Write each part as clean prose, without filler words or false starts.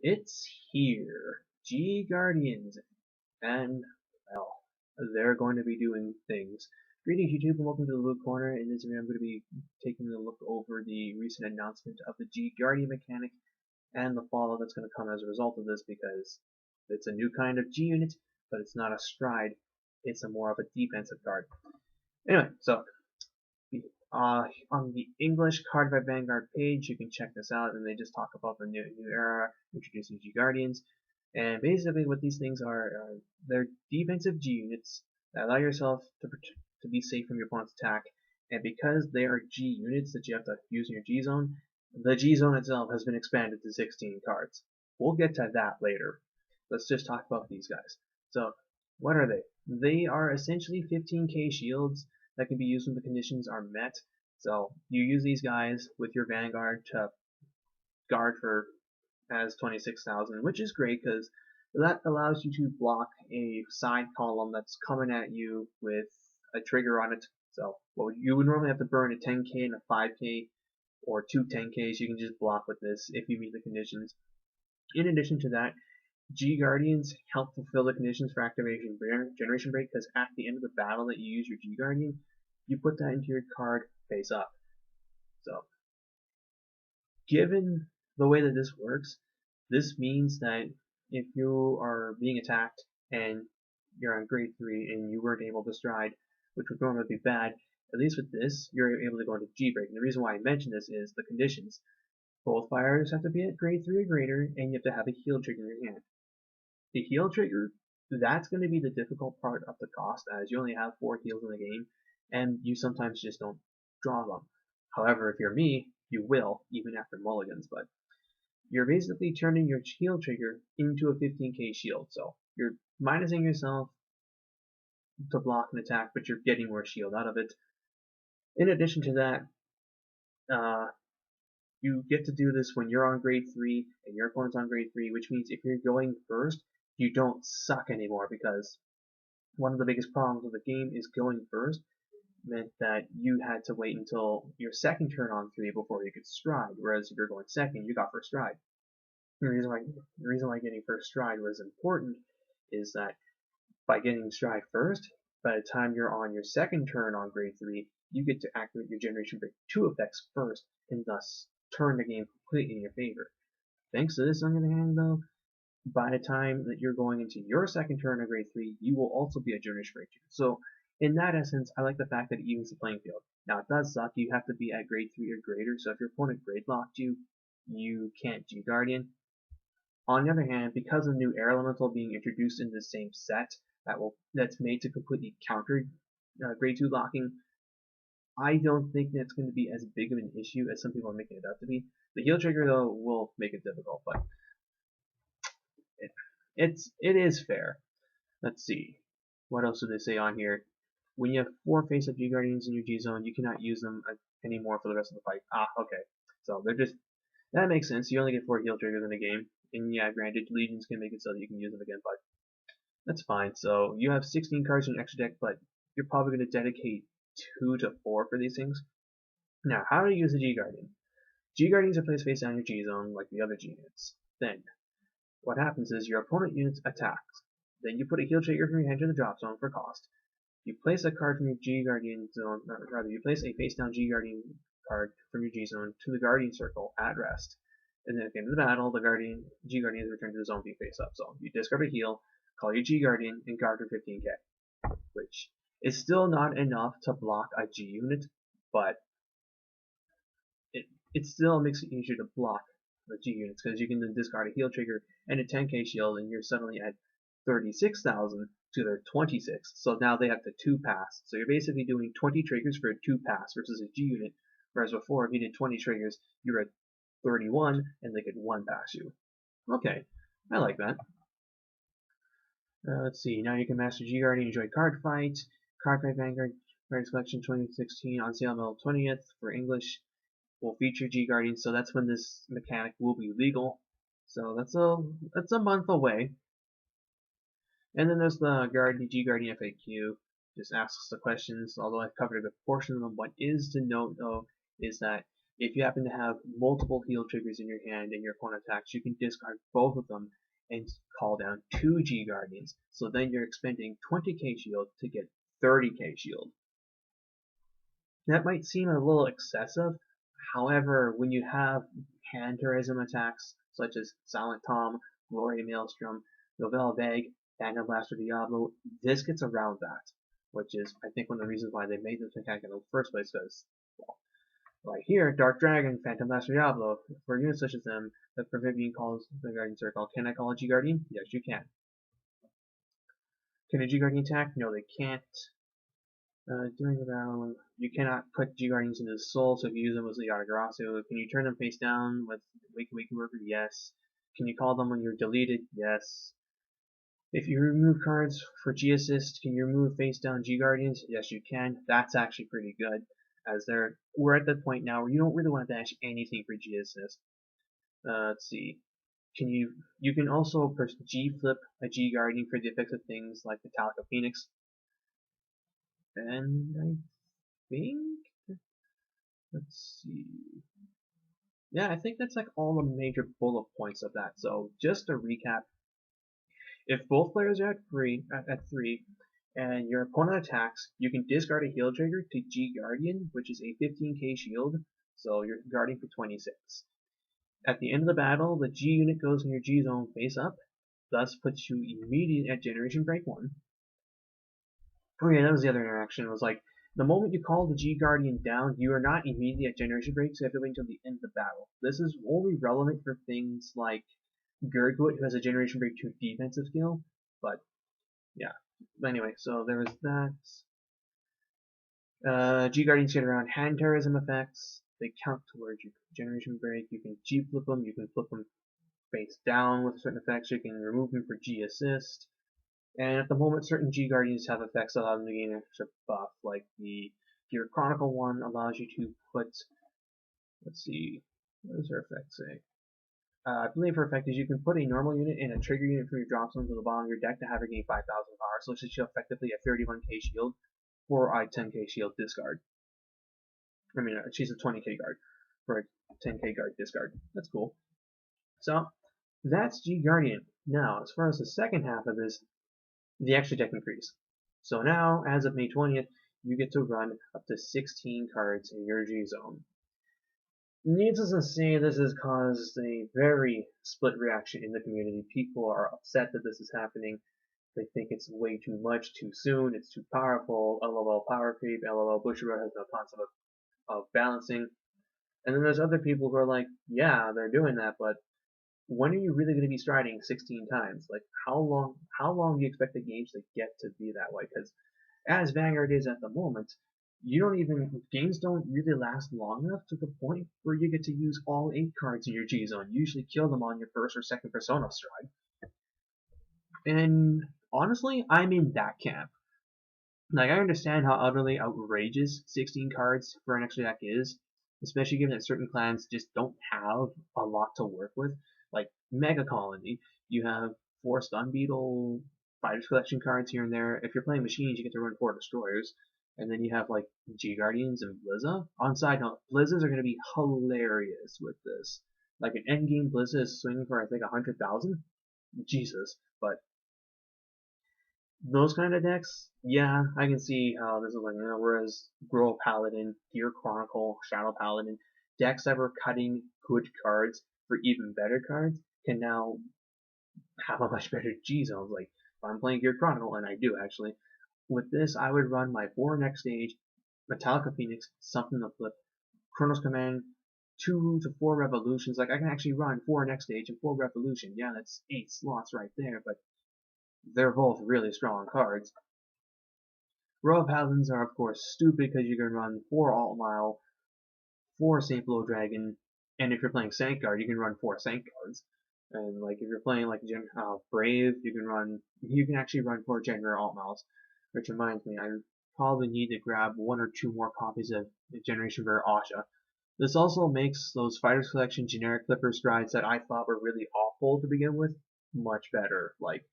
It's here. G Guardians. And, well, they're going to be doing things. Greetings YouTube and welcome to the Loot Corner. In this video I'm going to be taking a look over the recent announcement of the G Guardian mechanic and the fallout that's going to come as a result of this because it's a new kind of G unit, but it's not a stride. It's a more of a defensive card. Anyway, so on the English Card by Vanguard page, you can check this out, and they just talk about the new era, introducing G Guardians, and basically what these things are, they're defensive G units that allow yourself to be safe from your opponent's attack, and because they are G units that you have to use in your G zone, the G zone itself has been expanded to 16 cards. We'll get to that later. Let's just talk about these guys. So, what are they? They are essentially 15k shields that can be used when the conditions are met. So you use these guys with your Vanguard to guard for as 26,000, which is great because that allows you to block a side column that's coming at you with a trigger on it. So well, you would normally have to burn a 10k and a 5k or two 10ks. You can just block with this if you meet the conditions. In addition to that, G Guardians help fulfill the conditions for activation generation break because at the end of the battle that you use your G Guardian, you put that into your card face up. So, given the way that this works, this means that if you are being attacked and you're on grade 3 and you weren't able to stride, which would normally be bad, at least with this, you're able to go into G break. And the reason why I mention this is the conditions. Both fires have to be at grade 3 or greater, and you have to have a heal trigger in your hand. The heal trigger, that's going to be the difficult part of the cost, as you only have 4 heals in the game, and you sometimes just don't draw them. However, if you're me, you will, even after mulligans, but you're basically turning your heal trigger into a 15k shield, so you're minusing yourself to block an attack, but you're getting more shield out of it. In addition to that, you get to do this when you're on grade 3 and your opponent's on grade 3, which means if you're going first, you don't suck anymore because one of the biggest problems with the game is going first meant that you had to wait until your second turn on 3 before you could stride, whereas if you're going second, you got first stride. The reason why getting first stride was important is that by getting stride first, by the time you're on your second turn on grade 3, you get to activate your Generation Break 2 effects first, and thus turn the game completely in your favor. Thanks to this, on the other hand, though, by the time that you're going into your second turn of grade 3, you will also be a Generation Break 2. So, in that essence, I like the fact that it evens the playing field. Now, it does suck. You have to be at grade 3 or greater, so if your opponent grade locked you, you can't G Guardian. On the other hand, because of the new air elemental being introduced in the same set that's made to completely counter grade 2 locking, I don't think that's going to be as big of an issue as some people are making it out to be. The heal trigger though will make it difficult, but it is fair. Let's see. What else do they say on here? When you have 4 face-up G Guardians in your G zone, you cannot use them anymore for the rest of the fight. Okay. So that makes sense. You only get 4 heal triggers in a game. And yeah, granted, Legions can make it so that you can use them again, but that's fine. So you have 16 cards in your extra deck, but you're probably going to dedicate 2 to 4 for these things. Now, how to use the G Guardian? G Guardians are placed face down your G zone like the other G units. Then, what happens is your opponent units attacks. Then you put a heal trigger from your hand to the drop zone for cost. You place a card from your G Guardian zone, or rather, you place a face down G Guardian card from your G zone to the Guardian circle at rest. And then at the end of the battle, the G Guardian is returned to the zone being face up. So you discard a heal, call your G Guardian, and guard for 15k. Which is still not enough to block a G unit, but it still makes it easier to block the G units because you can then discard a heal trigger and a 10k shield, and you're suddenly at 36,000 to their 26. So now they have the 2 pass. So you're basically doing 20 triggers for a 2 pass versus a G unit, whereas before if you did 20 triggers, you're at 31 and they could 1 pass you. Okay, I like that. Let's see, now you can master G Guardian, enjoy Card Fight. Card Fight Vanguard Cards Collection 2016 on sale April 20th for English. Will feature G Guardian, so that's when this mechanic will be legal. So that's a month away. And then there's the G Guardian FAQ. Just asks the questions, although I've covered a good portion of them. What is to note though is that If you happen to have multiple heal triggers in your hand and your opponent attacks, you can discard both of them and call down 2 G Guardians. So then you're expending 20k shield to get 30k shield. That might seem a little excessive. However, when you have hand tourism attacks such as Silent Tom, Gloria Maelstrom, Novell Vague, Phantom Blaster Diablo, this gets around that, which is, I think, one of the reasons why they made this mechanic in the first place, because, well, like here, Dark Dragon, Phantom Blaster Diablo, for units such as them, that Provivian calls the Guardian Circle. Can I call a G Guardian? Yes, you can. Can a G Guardian attack? No, they can't. During the battle, you cannot put G Guardians into the soul, so if you use them with the Yatagarasu, can you turn them face down with Wiki Worker? Yes. Can you call them when you're deleted? Yes. If you remove cards for G Assist, can you remove face down G Guardians? Yes, you can. That's actually pretty good, as we're at the point now where you don't really want to bash anything for G Assist. Let's see. You can also G flip a G Guardian for the effects of things like Metallica Phoenix. And I think, let's see. Yeah, I think that's like all the major bullet points of that. So just to recap, if both players are at three, and your opponent attacks, you can discard a heal trigger to G Guardian, which is a 15k shield, so you're guarding for 26. At the end of the battle, the G unit goes in your G zone face up, thus puts you immediate at Generation Break 1. Oh yeah, that was the other interaction. It was like, the moment you call the G Guardian down, you are not immediately at Generation Break, so you have to wait until the end of the battle. This is only relevant for things like Gurgwit, who has a Generation Break 2 defensive skill, but yeah. But anyway, so there was that. G Guardians get around hand terrorism effects. They count towards your Generation Break. You can G flip them. You can flip them face down with certain effects. You can remove them for G assist. And at the moment, certain G Guardians have effects that allow them to gain an extra buff, like the Gear Chronicle one allows you to put, let's see, what does her effect say? I believe her effect is you can put a normal unit and a trigger unit from your drop zone to the bottom of your deck to have her gain 5,000 power, so she'll effectively a 31k shield for a 10k shield discard. I mean, she's a 20k guard for a 10k guard discard. That's cool. So, that's G Guardian. Now, as far as the second half of this, the extra deck increase. So now, as of May 20th, you get to run up to 16 cards in your G zone. Needless to say, this has caused a very split reaction in the community. People are upset that this is happening. They think it's way too much, too soon, it's too powerful, LOL power creep, LOL Bushiroad has no concept of balancing. And then there's other people who are like, yeah, they're doing that, but when are you really going to be striding 16 times? Like, how long do you expect the games to get to be that way? Because as Vanguard is at the moment, games don't really last long enough to the point where you get to use all 8 cards in your G zone. You usually kill them on your first or second Persona stride. And honestly, I'm in that camp. Like, I understand how utterly outrageous 16 cards for an extra deck is, especially given that certain clans just don't have a lot to work with. Like Mega Colony, you have 4 Stun Beetle Fighters Collection cards here and there. If you're playing machines, you get to run 4 Destroyers. And then you have like G Guardians and Blizza. On side note, Blizzas are going to be hilarious with this. Like an endgame Blizza is swinging for I think 100,000. Jesus, but those kind of decks, yeah, I can see how this is like, whereas Grow Paladin, Gear Chronicle, Shadow Paladin, decks that were cutting good cards for even better cards can now have a much better G zones. Like, if I'm playing Gear Chronicle, and I do actually, with this I would run my 4 next stage, Metallica Phoenix, something to flip, Chronos Command, 2 to 4 Revolutions. Like, I can actually run 4 next stage and 4 Revolution. Yeah, that's 8 slots right there, but they're both really strong cards. Royal Paladins are of course stupid because you can run 4 Alt Mile, 4 St. Blow Dragon, and if you're playing Sank Guard, you can run 4 Sank Guards. And like if you're playing like Brave, you can actually run 4 Generator Alt Miles. Which reminds me, I probably need to grab 1 or 2 more copies of Generation Rare Asha. This also makes those Fighters Collection generic Clipper strides that I thought were really awful to begin with much better. Like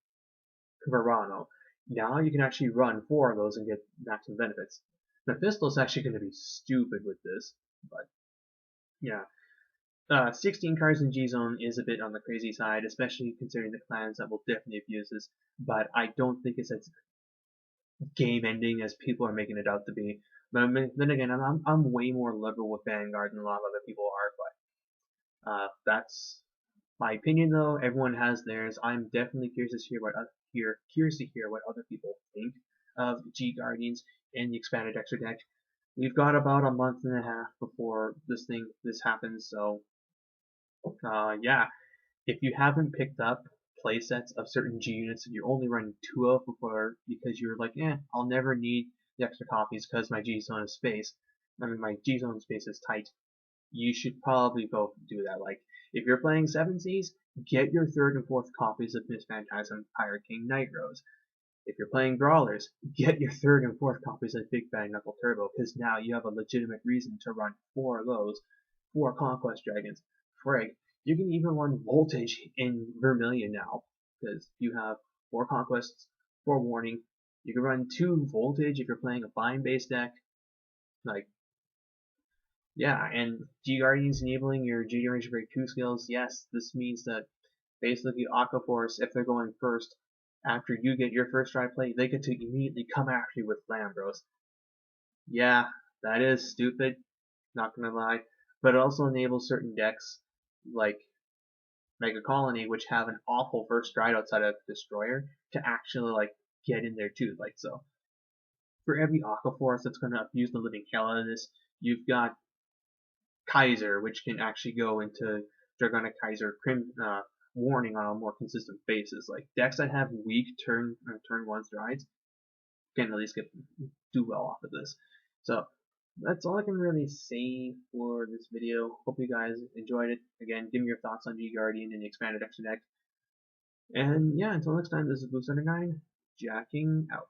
Verano. Now you can actually run 4 of those and get maximum benefits. Mephisto's actually going to be stupid with this, but Yeah. 16 cards in G-Zone is a bit on the crazy side, especially considering the clans that will definitely abuse this, but I don't think it's as game ending as people are making it out to be. But then again, I'm way more liberal with Vanguard than a lot of other people are, but that's my opinion though. Everyone has theirs. I'm definitely curious to hear what other people think of G Guardians and the expanded extra deck. We've got about a month and a half before this happens, so yeah, if you haven't picked up playsets of certain G units that you're only running two of before because you're like, I'll never need the extra copies because my G zone is space. I mean, my G zone space is tight. You should probably go do that. Like, if you're playing 7 Cs, get your third and fourth copies of Miss Phantasm, Pirate King, Night Rose. If you're playing Brawlers, get your third and fourth copies of Big Bang Knuckle Turbo, because now you have a legitimate reason to run 4 of those, 4 Conquest Dragons. Frig, you can even run Voltage in Vermilion now, because you have 4 Conquests, 4 Warning. You can run 2 Voltage if you're playing a Bind-based deck. Like, yeah, and G Guardians enabling your G Generation Break 2 skills, yes, this means that basically Aqua Force, if they're going first, after you get your first try play, they get to immediately come after you with Lambros. Yeah, that is stupid, not gonna lie. But it also enables certain decks, like Mega Colony, which have an awful first stride outside of Destroyer, to actually like get in there too. Like so, for every Aqua Force that's gonna abuse the living hell out of this, you've got Kaiser, which can actually go into Dragonic Kaiser Warning on a more consistent basis. Like decks that have weak turn one strides can at least do well off of this. So that's all I can really say for this video. Hope you guys enjoyed it. Again, give me your thoughts on G Guardian and the expanded extra deck. And yeah, until next time, this is Blue 9, jacking out.